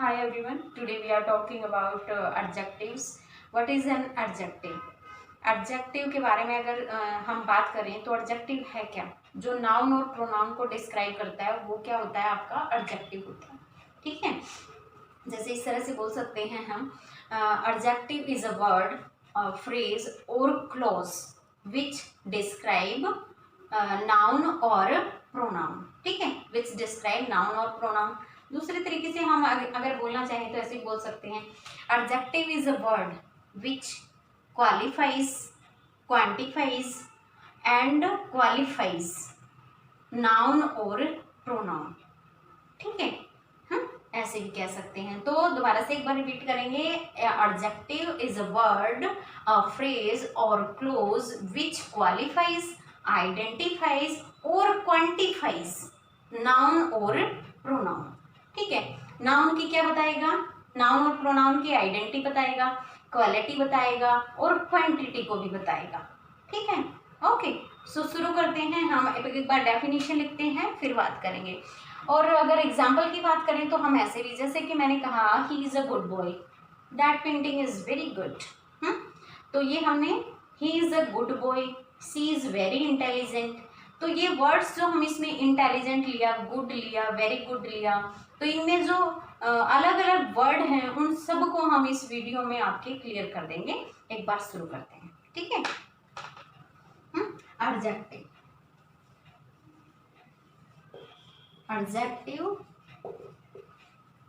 Hi everyone. Today we are talking about adjectives. What is an adjective? Adjective के बारे में अगर हम बात करें तो एडजेक्टिव है क्या? जो नाउन और प्रोनाउन को डिस्क्राइब करता है वो क्या होता है? आपका एडजेक्टिव होता है। ठीक है, जैसे इस तरह से बोल सकते हैं हम, adjective is a word, phrase और क्लॉज विच डिस्क्राइब नाउन और प्रोनाउन। ठीक है, विच डिस्क्राइब नाउन और प्रोनाउन। दूसरे तरीके से हम अगर बोलना चाहें तो ऐसे बोल सकते हैं, adjective is a word which qualifies, quantifies and qualifies noun और प्रोनाउन। ठीक है, हम ऐसे भी कह सकते हैं। तो दोबारा से एक बार रिपीट करेंगे, adjective is a word, a phrase और क्लोज विच क्वालिफाइज, आइडेंटिफाइज और क्वांटिफाइज नाउन और प्रोनाउन। ठीक है, नाउन की क्या बताएगा? नाउन और प्रोनाउन की आइडेंटिटी बताएगा, क्वालिटी बताएगा और क्वांटिटी को भी बताएगा। ठीक है, ओके। सो शुरू करते हैं। हम एक बार डेफिनेशन लिखते हैं फिर बात करेंगे। और अगर एग्जाम्पल की बात करें तो हम ऐसे भी, जैसे कि मैंने कहा he is a good boy, that painting is very good. तो ये हमने he is a good boy, she is very intelligent. तो ये वर्ड्स जो हम इसमें इंटेलिजेंट लिया, गुड लिया, वेरी गुड लिया, तो इनमें जो अलग अलग वर्ड हैं उन सब को हम इस वीडियो में आपके क्लियर कर देंगे। एक बार शुरू करते हैं। ठीक है, adjective.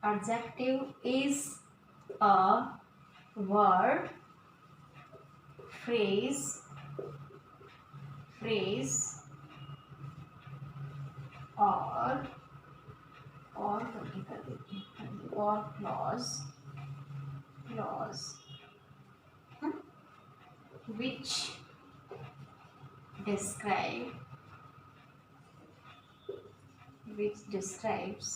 Adjective is a word, phrase or clause which describes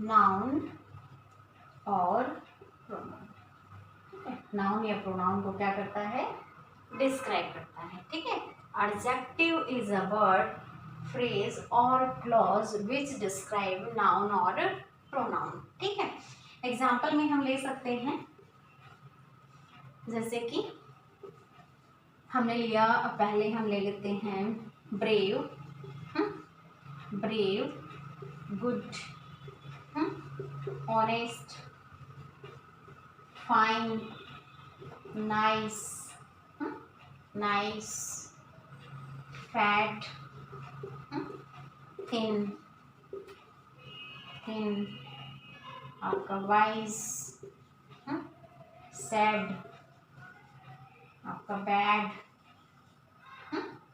noun और pronoun। ठीक है, नाउन या प्रोनाउन को क्या करता है? डिस्क्राइब करता है। ठीक है, adjective is a word, phrase और क्लॉज विच डिस्क्राइब नाउन और प्रोनाउन। ठीक है, एग्जाम्पल में हम ले सकते हैं, जैसे कि हमने लिया, पहले हम ले लेते हैं brave, brave, good, honest, fine, nice, nice, fat, thin, thin, आपका वाइज, सैड, आपका बैड,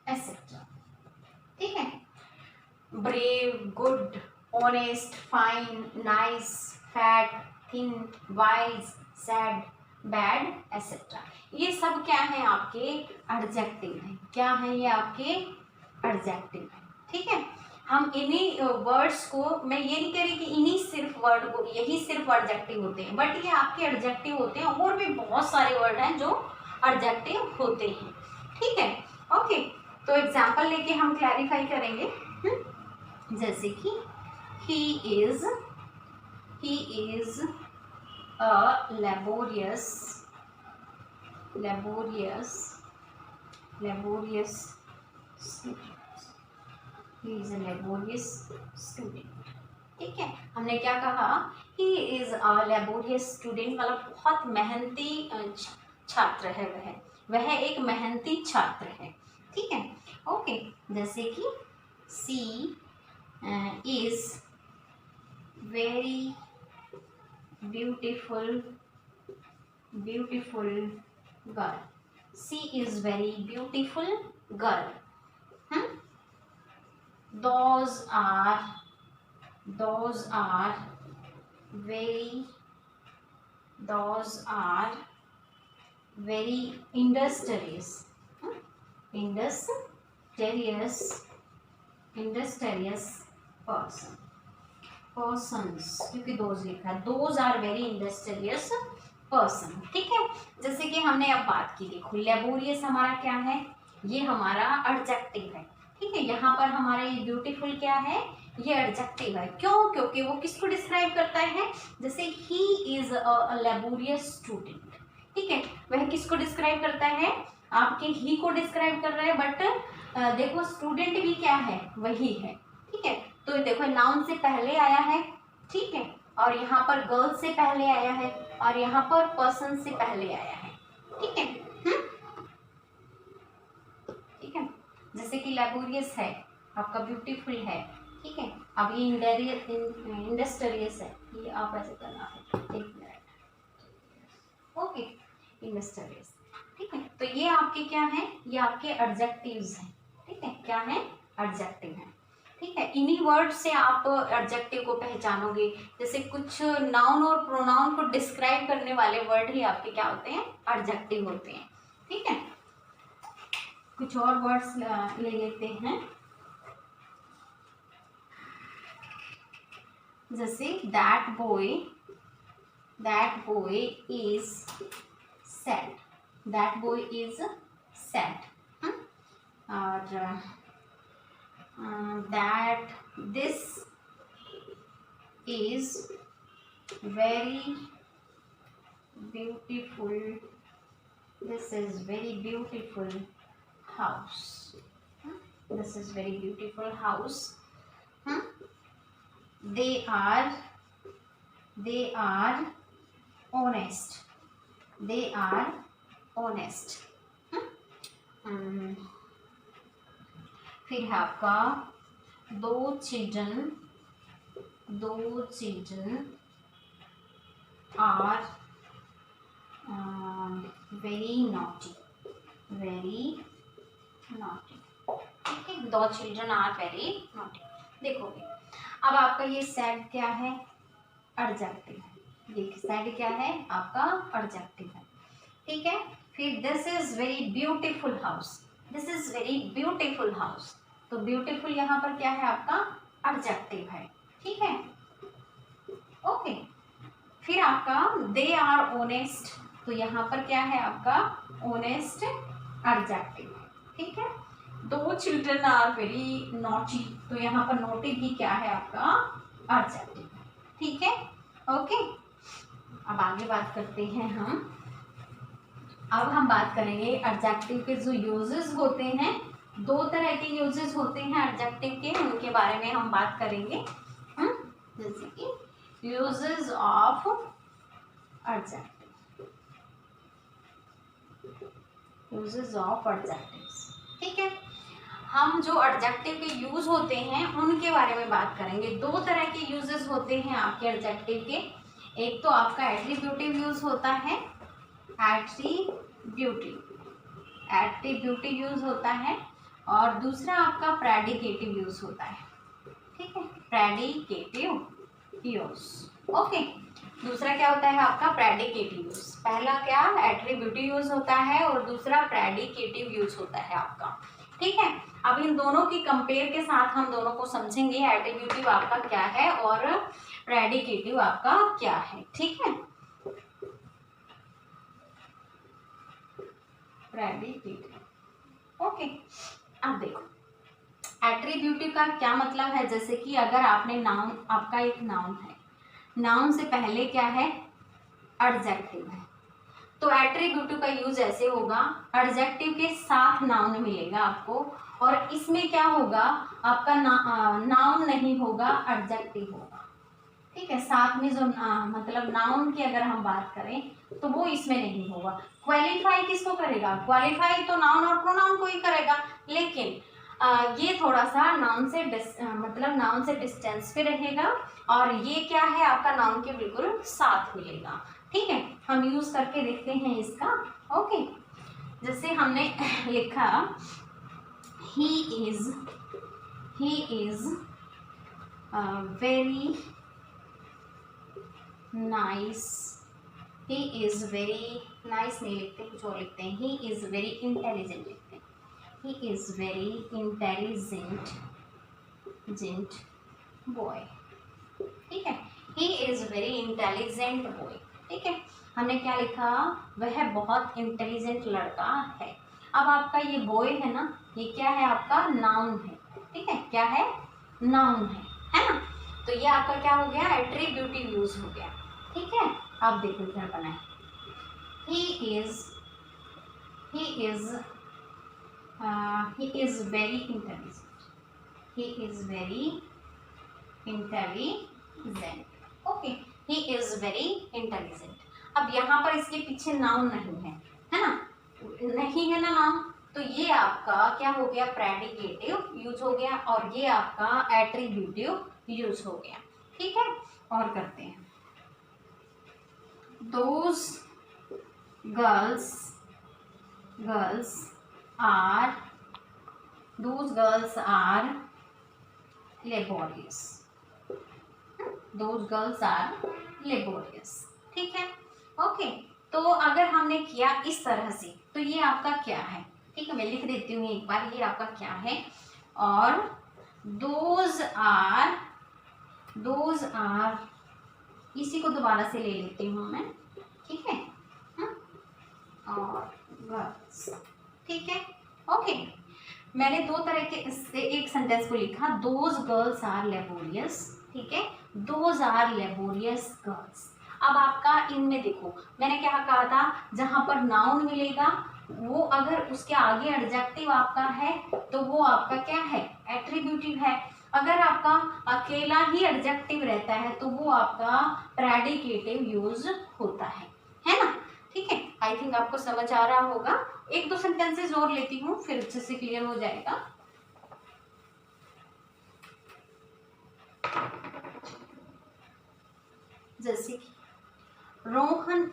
एसेट्रा। ठीक है, brave, good, honest, fine, nice, fat, thin, wise, sad, bad, etcetera. ये सब क्या है? आपके एडजेक्टिव हैं। क्या है ये? आपके एडजेक्टिव हैं। ठीक है, हम इन्हीं वर्ड्स को, मैं ये नहीं कह रही कि इन्हीं सिर्फ वर्ड को, यही सिर्फ एडजेक्टिव होते हैं, बट ये आपके एडजेक्टिव होते हैं। और भी बहुत सारे वर्ड हैं जो एडजेक्टिव होते हैं। ठीक है, ओके। तो एग्जाम्पल लेके हम क्लैरिफाई करेंगे। जैसे कि he is a laborious student। he is a laborious student। ठीक है, हमने क्या कहा? he is a laborious student, मतलब बहुत मेहनती छात्र है वह एक मेहनती छात्र है। ठीक है, ओके। जैसे कि सी is very beautiful girl। she is very beautiful girl। those are very industrious persons, क्योंकि दोज लिखा है, those are very industrious person. ठीक है, जैसे कि हमने अब बात की, देखो लेबोरियस हमारा क्या है? ये हमारा एडजेक्टिव है। ठीक है, यहाँ पर हमारा ये ब्यूटीफुल क्या है? ये एडजेक्टिव है। क्यों? क्योंकि वो किसको डिस्क्राइब करता है? जैसे ही इज अ लेबोरियस स्टूडेंट, ठीक है, वह किसको डिस्क्राइब करता है? आपके ही को डिस्क्राइब कर रहा है, बट देखो स्टूडेंट भी क्या है? वही है, ठीक है। तो देखो नाउन से पहले आया है, ठीक है, और यहाँ पर गर्ल से पहले आया है, और यहाँ पर पर्सन से पहले आया है, ठीक है। ठीक है, जैसे कि लेबोरियस है आपका, ब्यूटीफुल है, ठीक है। अब ये इंडस्ट्रियस है, ये आप ऐसे करना है, एक मिनट, ओके, इंडस्ट्रियस, ठीक है। तो ये आपके क्या है? ये आपके एडजेक्टिव्स हैं, ठीक है। क्या है? एडजेक्टिव है, ठीक है। इन्हीं वर्ड से आप एडजेक्टिव को पहचानोगे। जैसे कुछ नाउन और प्रोनाउन को डिस्क्राइब करने वाले वर्ड ही आपके क्या होते हैं? एडजेक्टिव होते हैं, ठीक है। कुछ और वर्ड्स ले लेते हैं, जैसे that boy is sad, that boy is sad, और that this is very beautiful, this is very beautiful house, this is very beautiful house. They are honest, they are honest. फिर है आपका दो children are very naughty, ठीक है। दो children are very naughty. देखोगे अब आपका ये सैड क्या है? एडजेक्टिव है। ये सैड क्या है? आपका एडजेक्टिव है, ठीक है। फिर this is very beautiful house, this is very beautiful house, तो ब्यूटीफुल यहाँ पर क्या है? आपका एडजेक्टिव है, ठीक है, ओके। फिर आपका दे आर ऑनेस्ट, तो यहाँ पर क्या है? आपका ऑनेस्ट एडजेक्टिव, ठीक है। दो चिल्ड्रन आर वेरी नॉटी, तो यहाँ पर नॉटी भी क्या है? आपका एडजेक्टिव, ठीक है, ओके। अब आगे बात करते हैं हम। अब हम बात करेंगे एडजेक्टिव के जो यूजेस होते हैं। दो तरह के यूजेस होते हैं एडजेक्टिव के, उनके बारे में हम बात करेंगे। जैसे कि uses of adjective, uses of adjectives, ठीक है। हम जो एडजेक्टिव के यूज होते हैं उनके बारे में बात करेंगे। दो तरह के यूजेस होते हैं आपके एडजेक्टिव के। एक तो आपका एट्रीब्यूटिव यूज होता है, एट्रीब्यूटिव यूज होता है, और दूसरा आपका प्रेडिकेटिव यूज होता है, ठीक है, प्रेडिकेटिव यूज, ओके। दूसरा क्या होता है? आपका प्रेडिकेटिव यूज। पहला क्या? एट्रीब्यूटिव यूज होता है, और दूसरा प्रेडिकेटिव यूज होता है आपका, ठीक है। अब इन दोनों की कंपेयर के साथ हम दोनों को समझेंगे, एट्रीब्यूटिव आपका क्या है और प्रेडिकेटिव आपका क्या है, ठीक है। Predicative, okay. अब देखो एट्रीब्यूटिव का क्या मतलब है। जैसे कि अगर आपने नाउन, आपका एक नाउन है, नाउन से पहले क्या है? एडजेक्टिव है, तो एट्रीब्यूटिव का यूज ऐसे होगा, एडजेक्टिव के साथ नाउन मिलेगा आपको, और इसमें क्या होगा? आपका नाउन नहीं होगा, एडजेक्टिव होगा, ठीक है। साथ में जो मतलब नाउन की अगर हम बात करें तो वो इसमें नहीं होगा। क्वालिफाई किसको करेगा? क्वालिफाई तो नाउन और प्रोनाउन को ही करेगा, लेकिन ये थोड़ा सा नाउन से मतलब नाउन से डिस्टेंस पे रहेगा, और ये क्या है? आपका नाउन के बिल्कुल साथ मिलेगा, ठीक है। हम यूज करके देखते हैं इसका, ओके। जैसे हमने लिखा he is very nice, he is very nice नहीं लिखते, कुछ और लिखते हैं, he is very intelligent लिखते हैं, he is very intelligent boy, ठीक है, he is very intelligent boy, ठीक है। हमने क्या लिखा? वह बहुत इंटेलिजेंट लड़का है। अब आपका ये बॉय है ना, ये क्या है? आपका नाउन है, ठीक है, क्या है? नाउन है तो ये आपका क्या हो गया, एट्रीब्यूटिव यूज हो गया। ठीक है, अब देखो इधर बना है, he is very intelligent, he is very intelligent, okay, he is very intelligent। अब यहाँ पर इसके पीछे नाउन नहीं है ना, नहीं है ना नाउन, तो ये आपका क्या हो गया, प्रेडिकेटिव यूज हो गया, और ये आपका एट्रीब्यूटिव यूज हो गया। ठीक है, और करते हैं, those girls are laborious, those girls are laborious। ठीक है, ओके। तो अगर हमने किया इस तरह से, तो ये आपका क्या है, ठीक है, मैं लिख देती हूँ एक बार, ये आपका क्या है, और those are इसी को दोबारा से ले लेती हूँ मैं, ठीक है, और गर्ल्स। ठीक है, ओके। मैंने दो तरह के इससे एक सेंटेंस को लिखा, दोज गर्ल्स आर लेबोरियस, ठीक है, दोज आर लेबोरियस गर्ल्स। अब आपका इनमें देखो, मैंने क्या कहा था, जहां पर नाउन मिलेगा वो अगर उसके आगे एडजेक्टिव आपका है तो वो आपका क्या है, एट्रीब्यूटिव है। अगर आपका अकेला ही एडजेक्टिव रहता है तो वो आपका प्रेडिकेटिव यूज होता है ना। ठीक है, आई थिंक आपको समझ आ रहा होगा। एक दो सेंटेंसेस और लेती हूँ, फिर अच्छे से क्लियर हो जाएगा। जैसे कि Rohan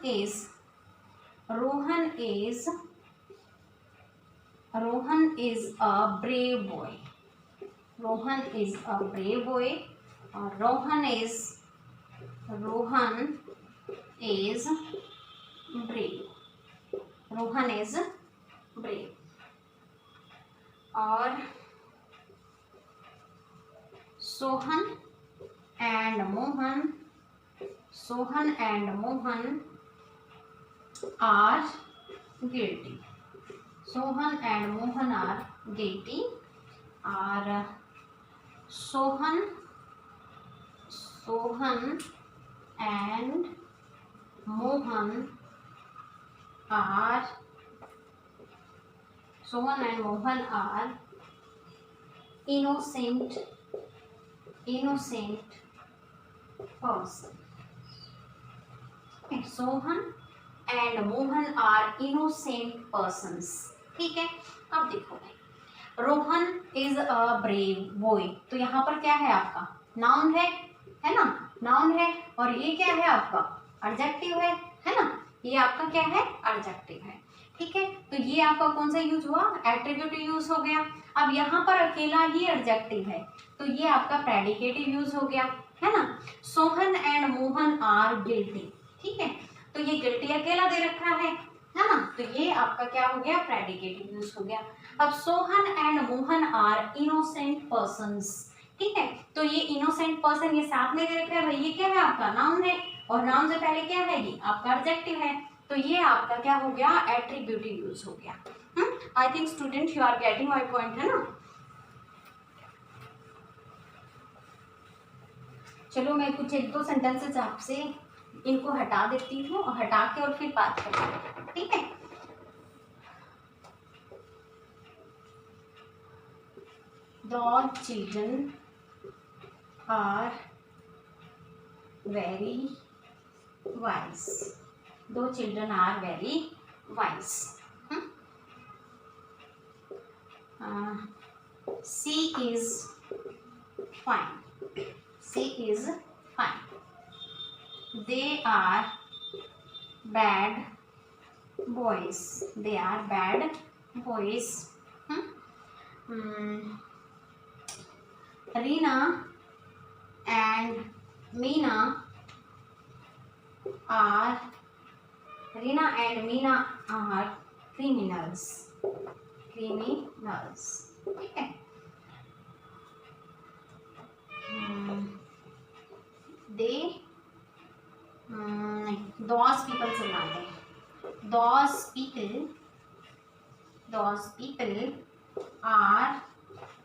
is a brave boy, Rohan is a brave boy, और Rohan is brave, Rohan is brave. और Sohan and Mohan are guilty, Sohan and Mohan are guilty, और Sohan and Mohan are innocent person। Sohan and Mohan are innocent persons। ठीक है, अब देखो भाई, Rohan is a brave boy, तो यहाँ पर क्या है आपका, नाउन है ना, नाउन है, और ये क्या है आपका, एडजेक्टिव है ना, ये आपका क्या है, एडजेक्टिव है। ठीक है, तो ये आपका कौन सा यूज हुआ, एट्रीब्यूटिव यूज हो गया। अब यहाँ पर अकेला ही एडजेक्टिव है तो ये आपका प्रेडिकेटिव यूज हो गया, है ना। Sohan and Mohan are guilty, ठीक है, तो ये गिल्टी अकेला दे रखा है ना, तो ये आपका क्या हो गया, प्रेडिकेटिव यूज हो गया। अब Sohan and Mohan are innocent persons, ठीक है, तो ये इनोसेंट पर्सन ये साथ में दे रखा है भाई, ये क्या है आपका, नाउन है, और नाउन से पहले क्या है, ये आपका एडजेक्टिव है, तो ये आपका क्या हो गया, एट्रीब्यूटिव यूज हो गया। I think student you are getting my point, है ना। चलो मैं कुछ एक दो सेंटेंसेस आपसे इनको हटा देती हूँ, और हटा के और फिर बात करते हैं, ठीक है। The children are very wise, the children are very wise। She is fine, she is fine। They are bad boys, they are bad boys। Reena and Meena are criminals, ठीक है। they those people से बनाते हैं, those people are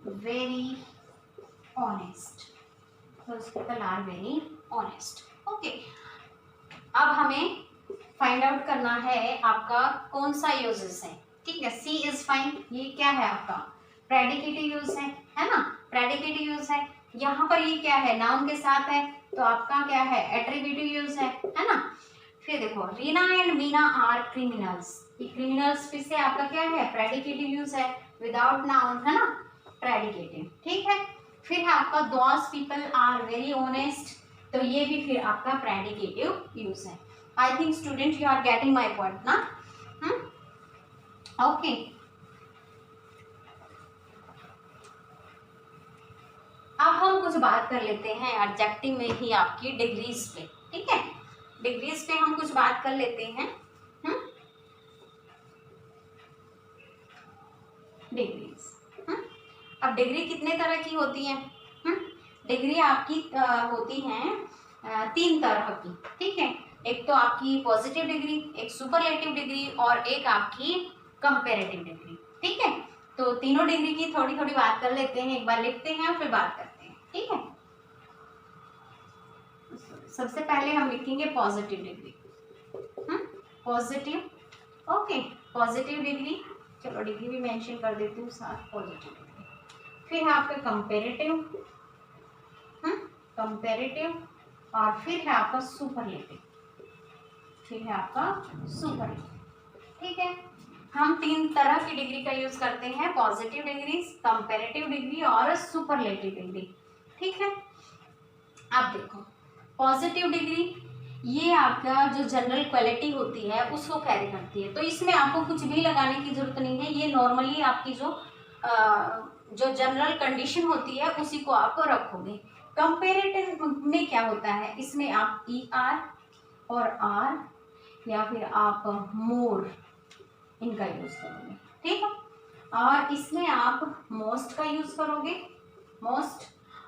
very honest, those people are very honest. Okay, अब हमें find out करना है आपका कौन सा यूजेस है, ठीक है। सी इज फाइन, ये क्या है आपका प्रेडिकेटिव यूज है ना, प्रेडिकेटिव यूज है। यहाँ पर ये क्या है, नाउन के साथ है, तो आपका क्या है, एट्रीब्यूटिव यूज है ना। फिर देखो, Reena and Meena are criminals, ये क्रिमिनल्स फिर से आपका क्या है, प्रेडिकेटिव यूज है, विदाउट नाउन, है ना, प्रेडिकेटिव, ठीक है। फिर है आपका those people are very honest, तो ये भी फिर आपका प्रेडिकेटिव यूज है। I think student you are getting my point ना, ओके। अब हम कुछ बात कर लेते हैं एडजेक्टिव में ही आपकी डिग्रीज पे, ठीक है। डिग्रीज पे हम कुछ बात कर लेते हैं। डिग्रीज, अब डिग्री कितने तरह की होती है, डिग्री आपकी होती हैं 3 तरह की, ठीक है। एक तो आपकी पॉजिटिव डिग्री, एक सुपरलेटिव डिग्री और एक आपकी कंपैरेटिव डिग्री, ठीक है। तो तीनों डिग्री की थोड़ी थोड़ी बात कर लेते हैं, एक बार लिखते हैं फिर बात करते हैं, ठीक है। सबसे पहले हम लिखेंगे positive degree, positive, okay, positive degree, चलो डिग्री भी मेंशन कर देती हूँ साथ, पॉजिटिव डिग्री। फिर है आपका कंपैरेटिव, कंपैरेटिव, और फिर है आपका सुपरलेटिव, फिर है आपका सुपरलेटिव, ठीक है। हम 3 तरह की डिग्री का यूज करते हैं, पॉजिटिव डिग्री, कंपैरेटिव डिग्री और सुपरलेटिव डिग्री, ठीक है। अब देखो, पॉजिटिव डिग्री ये आपका जो जनरल क्वालिटी होती है उसको कैरी करती है, तो इसमें आपको कुछ भी लगाने की जरूरत नहीं है, ये नॉर्मली आपकी जो जनरल कंडीशन होती है उसी को आप रखोगे। कंपैरेटिव में क्या होता है, इसमें आप ER और R या फिर आप मोर इनका यूज करोगे, ठीक है। और इसमें आप मोस्ट का यूज करोगे, मोस्ट,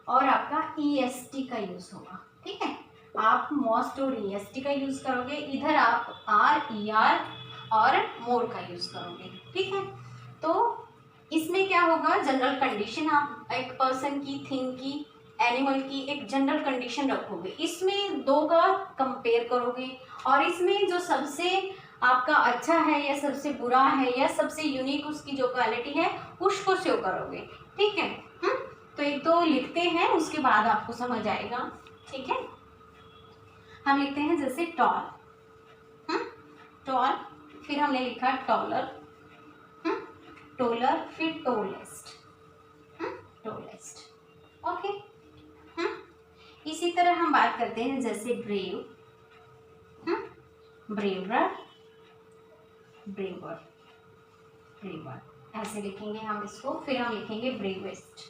और आपका EST का यूज होगा, ठीक है। आप मोस्ट और EST का यूज करोगे, इधर आप R, ER और मोर का यूज करोगे, ठीक है। तो इसमें क्या होगा, जनरल कंडीशन आप एक पर्सन की, थिंग की, एनिमल की एक जनरल कंडीशन रखोगे, इसमें 2 का कंपेयर करोगे, और इसमें जो सबसे आपका अच्छा है या सबसे बुरा है या सबसे यूनिक उसकी जो क्वालिटी है उसको शो करोगे, ठीक है। तो एक तो लिखते हैं, उसके बाद आपको समझ आएगा, ठीक है। हम लिखते हैं जैसे टॉल, टॉल, फिर हमने लिखा टॉलर, टोलर, फिर टोलेस्ट, टोलेस्ट, ओके। इसी तरह हम बात करते हैं जैसे ब्रेव, ब्रेवर, ब्रेवर, ब्रेवर, ऐसे लिखेंगे हम इसको। फिर हम लिखेंगे ब्रेवेस्ट,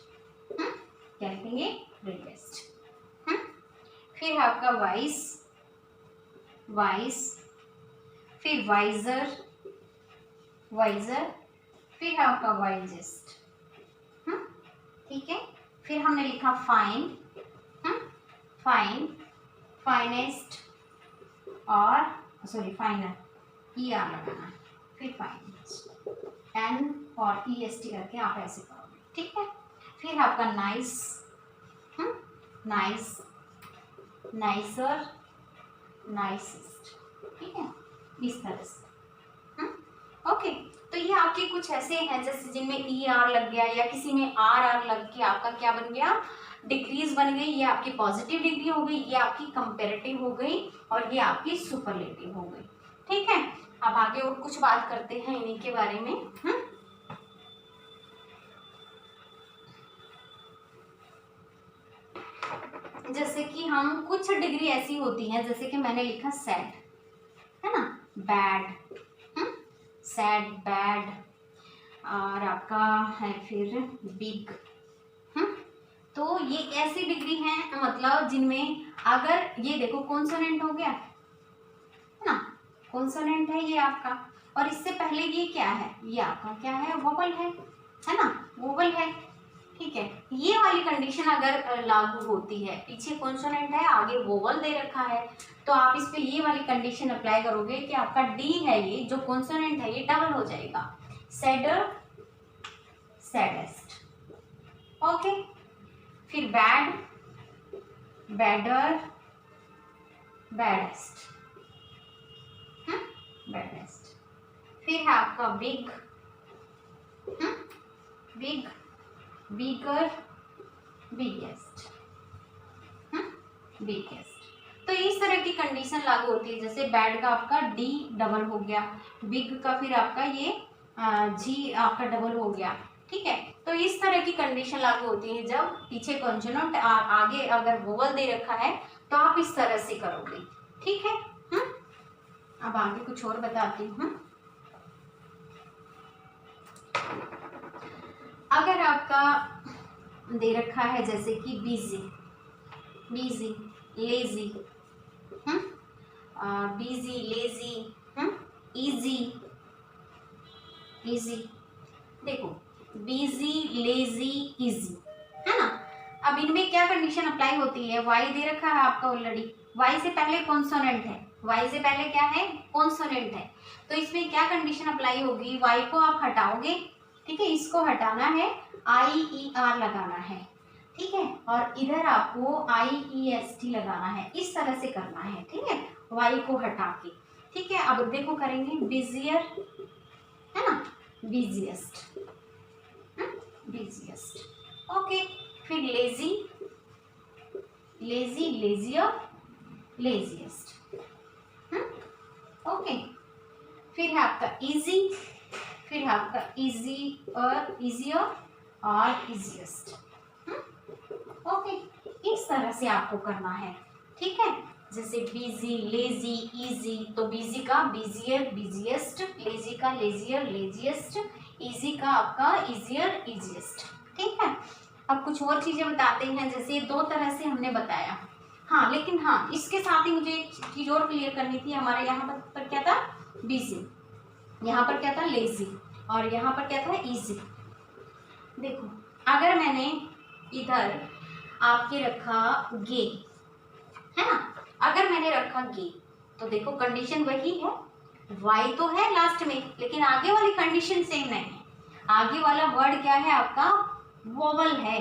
क्या लिखेंगे, ब्रेवेस्ट। फिर आपका वाइस, वाइस, फिर वाइजर, वाइजर, फिर आपका वाइजेस्ट, ठीक है। फिर हमने लिखा फाइन, फाइन, फाइनेस्ट, और सॉरी फाइनल, ER लगाना है, फिर फाइनेस्ट, N और EST करके आप ऐसे करोगे, ठीक है। फिर आपका नाइस, नाइस, नाइसर, नाइसेस्ट, ठीक है, इस तरह से, ओके। तो ये आपके कुछ ऐसे हैं जैसे जिनमें ER लग गया या किसी में RR लग के आपका क्या बन गया, डिग्रीज बन गई। ये आपकी पॉजिटिव डिग्री हो गई, ये आपकी कंपैरेटिव हो गई, और ये आपकी सुपरलेटिव हो गई, ठीक है। अब आगे और कुछ बात करते हैं इन्हीं के बारे में, जैसे कि हम कुछ डिग्री ऐसी होती हैं, जैसे कि मैंने लिखा सैड, है ना, बैड, सैड, बैड, और आपका है फिर बिग, तो ये ऐसी डिग्री हैं मतलब जिनमें अगर ये देखो कॉन्सोनेंट हो गया, है ना, कॉन्सोनेंट है ये आपका, और इससे पहले ये क्या है, ये आपका क्या है, वोवल है ना, वोवल है, ठीक है। ये वाली कंडीशन अगर लागू होती है, पीछे कॉन्सोनेंट है आगे वोवल दे रखा है, तो आप इस पे ये वाली कंडीशन अप्लाई करोगे कि आपका D है, ये जो कॉन्सोनेंट है ये डबल हो जाएगा, सैडर, सैडेस्ट, ओके। फिर बैड, बेडर, बैडेस्ट, बैडेस्ट। फिर है आपका बिग, बिग, बिगर, बिगेस्ट, बिगेस्ट। तो इस तरह की कंडीशन लागू होती है। जैसे बैड का आपका डी डबल हो गया, बिग का फिर आपका ये जी आपका डबल हो गया, ठीक है। तो इस तरह की कंडीशन लागू होती है जब पीछे कॉन्सोनेंट आगे अगर वोवल दे रखा है तो आप इस तरह से करोगे, ठीक है। अब आगे कुछ और बताती हूँ। अगर आपका दे रखा है जैसे कि busy, busy, lazy, busy, lazy, easy, easy, देखो बिजी, लेजी, इजी, है ना। अब इनमें क्या कंडीशन अप्लाई होती है, वाई दे रखा है आपका ऑलरेडी, वाई से पहले कॉन्सोनेंट है, वाई से पहले क्या है, कॉन्सोनेंट है। तो इसमें क्या कंडीशन अप्लाई होगी, वाई को आप हटाओगे, ठीक है, इसको हटाना है, आई ई आर लगाना है, ठीक है, और इधर आपको आई ई एस टी लगाना है, इस तरह से करना है, ठीक है, वाई को हटा के, ठीक है। अब देखो करेंगे, बिजियर, है ना, बिजिएस्ट, बिजिएस्ट, ओके। फिर lazy, lazy, leisure, laziest, okay. फिर है आपका इजी, फिर है आपका इजी और इजियर और इजिएस्ट, ओके। इस तरह से आपको करना है, ठीक है। जैसे बिजी, लेजी, इजी, तो बिजी का बिजियर, बिजिएस्ट, लेजी का लेजियर, लेजिएस्ट, इजी का आपका इजियर, इजिएस्ट, ठीक है। अब कुछ और चीजें बताते हैं, जैसे दो तरह से हमने बताया, हाँ, लेकिन हाँ इसके साथ ही मुझे एक चीज और क्लियर करनी थी। हमारे यहाँ पर क्या था, बिजी, यहाँ पर क्या था, लेजी, और यहाँ पर क्या था, इजी। देखो अगर मैंने इधर आपके रखा गे, है ना, अगर मैंने रखा गे तो देखो कंडीशन वही है, वाई तो है लास्ट में, लेकिन आगे वाली कंडीशन सेम नहीं है। आगे वाला वर्ड क्या है आपका, वोवल है,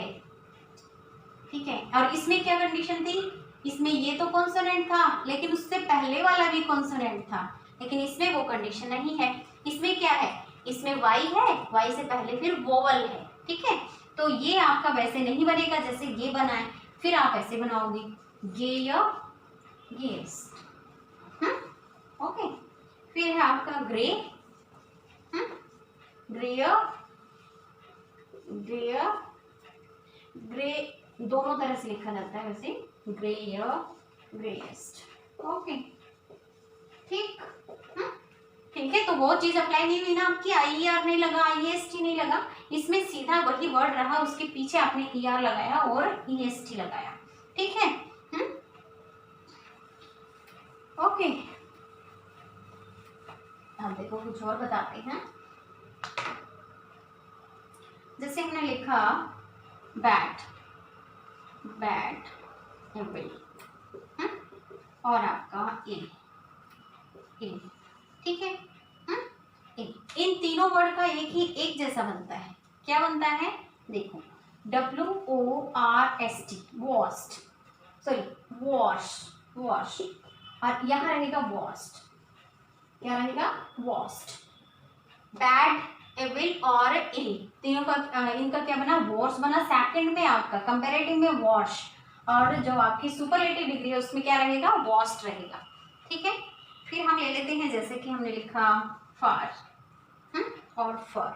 ठीक है। और इसमें क्या कंडीशन थी, इसमें ये तो कॉन्सोनेंट था लेकिन उससे पहले वाला भी कॉन्सोनेंट था, लेकिन इसमें वो कंडीशन नहीं है। इसमें क्या है, इसमें वाई है, वाई से पहले फिर वोवल है, ठीक है। तो ये आपका वैसे नहीं बनेगा जैसे ये बना है, फिर आप ऐसे बनाओगे, गेय, गेस्ट, ओके। फिर है आपका ग्रे, ग्रेय, ग्रेय, ग्रे दोनों तरह से लिखा जाता है वैसे, ग्रेय, ग्रेएस्ट, ओके, ठीक, ठीक है। तो वो चीज अप्लाई नहीं हुई ना आपकी, आई आर नहीं लगा, आई एस टी नहीं लगा, इसमें सीधा वही वर्ड रहा, उसके पीछे आपने ई आर लगाया और ई एस टी लगाया, ठीक है, ओके। अब देखो कुछ और बताते हैं। जैसे हमने लिखा बैट, बैट, एवल, और आपका ए, ए, ठीक है, इन तीनों वर्ड का एक जैसा बनता है, क्या बनता है, देखो WORST, वॉस्ट, सॉरी वॉश, वॉश, और यहाँ रहेगा वॉस्ट, क्या रहेगा, वॉस्ट। बैड, एविल और इल, तीनों का इनका क्या बना, वॉश बना, सेकंड में आपका कंपैरेटिव में वॉश, और जो आपकी सुपरलेटिव डिग्री है उसमें क्या रहेगा, वॉस्ट रहेगा, ठीक है। फिर हम ले लेते हैं, जैसे कि हमने लिखा फार, और फर,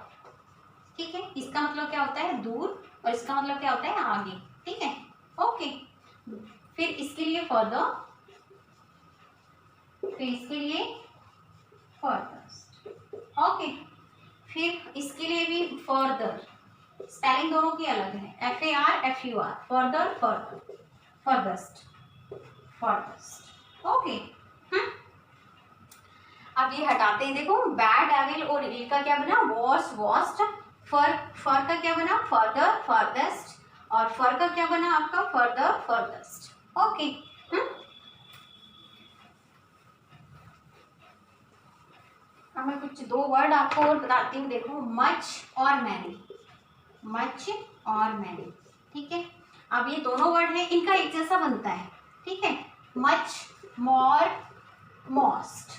ठीक है, इसका मतलब क्या होता है, दूर, और इसका मतलब क्या होता है, आगे, ठीक है, ओके। फिर इसके लिए फर्दर, फिर इसके लिए फर्दस्ट, ओके। फिर इसके लिए भी फर्दर, स्पेलिंग दोनों की अलग है, FAR, फर्दर, फर्दर, फर्दस्ट, फर्दस्ट, ओके। अब ये हटाते हैं, देखो बैड, एविल और इल का क्या बना, वॉश, वॉस्ट, फर, फर का क्या बना, फर्दर, फर्देस्ट, और फर का क्या बना आपका, फर्दर, फर्देस्ट, ओके। अब मैं कुछ दो वर्ड आपको और बताती हूँ, देखो मच और मैनी, मच और मैनी, ठीक है। अब ये दोनों वर्ड है, इनका एक जैसा बनता है, ठीक है, मच, मोर, मोस्ट,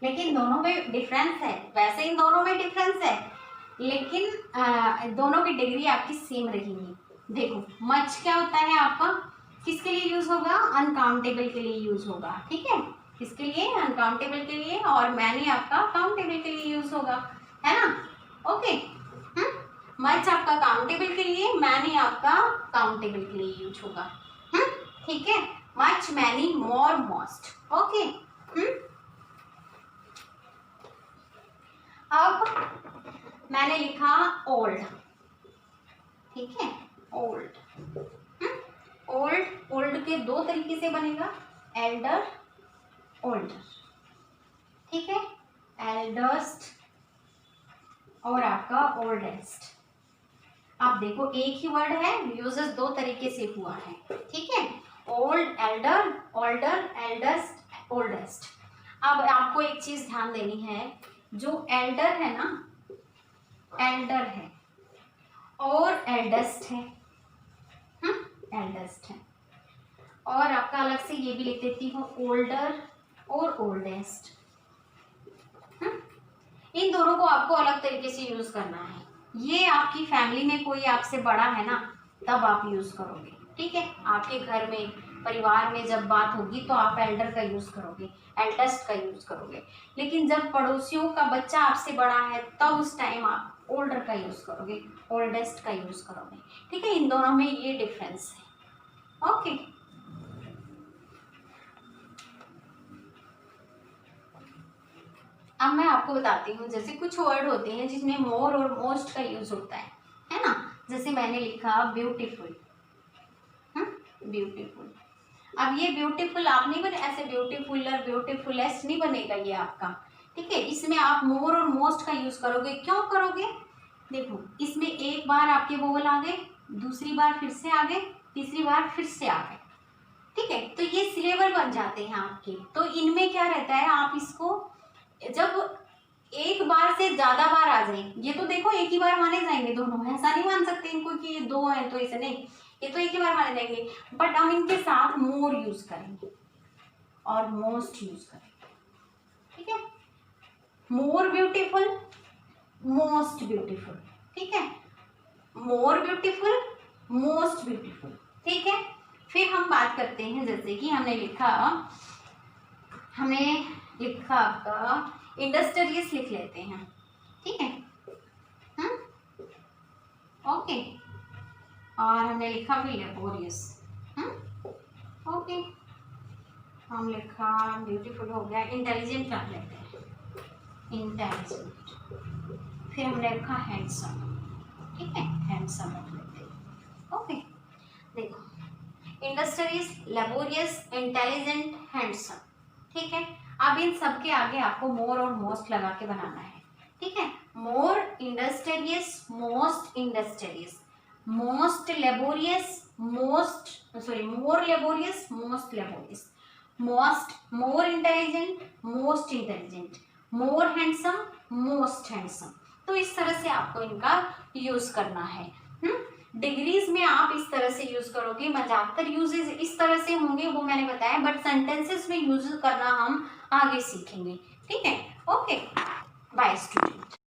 लेकिन दोनों में डिफरेंस है। वैसे इन दोनों में डिफरेंस है, लेकिन दोनों की डिग्री आपकी सेम रहेगी। देखो मच क्या होता है आपका, किसके लिए यूज होगा, अनकाउंटेबल के लिए यूज होगा, ठीक है, किसके लिए, अनकाउंटेबल के लिए, और मैनी आपका काउंटेबल के लिए यूज होगा, है ना, ओके। मच आपका काउंटेबल के लिए, मैनी आपका काउंटेबल के लिए यूज होगा, ठीक है, मच, मैनी, मोर, मोस्ट, ओके। अब मैंने लिखा ओल्ड, ठीक है, ओल्ड, ओल्ड, ओल्ड के दो तरीके से बनेगा, एल्डर, ओल्डर, ठीक है, एल्डस्ट और आपका ओल्डेस्ट। आप देखो एक ही वर्ड है, यूजेस दो तरीके से हुआ है, ठीक है, ओल्ड, एल्डर, ओल्डर, एल्डस्ट, ओल्डेस्ट। अब आपको एक चीज ध्यान देनी है, जो एल्डर है ना, एल्डर है और एल्डेस्ट है, एल्डेस्ट है, और आपका अलग से ये भी लिख देती हूँ, ओल्डर और ओल्डेस्ट। इन दोनों को आपको अलग तरीके से यूज करना है। ये आपकी फैमिली में कोई आपसे बड़ा है ना, तब आप यूज करोगे, ठीक है, आपके घर में, परिवार में जब बात होगी तो आप एल्डर का यूज करोगे, एल्डेस्ट का यूज करोगे। लेकिन जब पड़ोसियों का बच्चा आपसे बड़ा है, तब उस टाइम आप ओल्डर का यूज करोगे, ओल्डेस्ट का यूज करोगे, ठीक है, इन दोनों में ये डिफरेंस है, ओके। अब मैं आपको बताती हूँ, जैसे कुछ वर्ड होते हैं जिसमें मोर और मोस्ट का यूज होता है ना, जैसे मैंने लिखा ब्यूटीफुल, ब्यूटीफुल। अब ये ब्यूटीफुल आप नहीं बने, ऐसे ब्यूटीफुल और ब्यूटीफुलेस्ट नहीं बनेगा ये आपका, ठीक है, इसमें आप मोर और मोस्ट का यूज करोगे। क्यों करोगे, देखो इसमें एक बार आपके वोवल आ गए, दूसरी बार फिर से आ गए, तीसरी बार फिर से आ गए, ठीक है, तो ये सिलेबल बन जाते हैं आपके। तो इनमें क्या रहता है, आप इसको जब एक बार से ज्यादा बार आ जाए, ये तो देखो एक ही बार माने जाएंगे दोनों, ऐसा नहीं मान सकते इनको कि ये दो है तो इसे नहीं, ये तो एक ही बार माने जाएंगे, बट हम इनके साथ मोर यूज करेंगे और मोस्ट यूज करेंगे, ठीक है, मोर ब्यूटीफुल, मोस्ट ब्यूटीफुल, ठीक है, मोर ब्यूटीफुल, मोस्ट ब्यूटीफुल, ठीक है। फिर हम बात करते हैं, जैसे कि हमने लिखा आपका इंडस्ट्रियस लिख लेते हैं, ठीक है, ओके, और हमने लिखा भी लेबोरियस, ओके, हम लिखा ब्यूटीफुल हो गया, इंटेलिजेंट रख लेते हैं, इंटेलिजेंट, फिर हमने लिखा हैंडसम, ठीक है, हैंडसम रख लेते हैं, ओके। देखो इंडस्ट्रियस, लेबोरियस, इंटेलिजेंट, हैंडसम, ठीक है। अब इन सब के आगे आपको मोर और मोस्ट लगा के बनाना है, ठीक है, more industrious, most industrious, most laborious, more laborious, most laborious, more intelligent, most intelligent, more handsome, most handsome. तो इस तरह से आपको इनका यूज करना है। डिग्रीज में आप इस तरह से यूज करोगे, ज्यादातर यूजेस इस तरह से होंगे, वो मैंने बताया, बट सेंटेंसेस में यूज करना हम आगे सीखेंगे, ठीक है, ओके, बाय स्टूडेंट।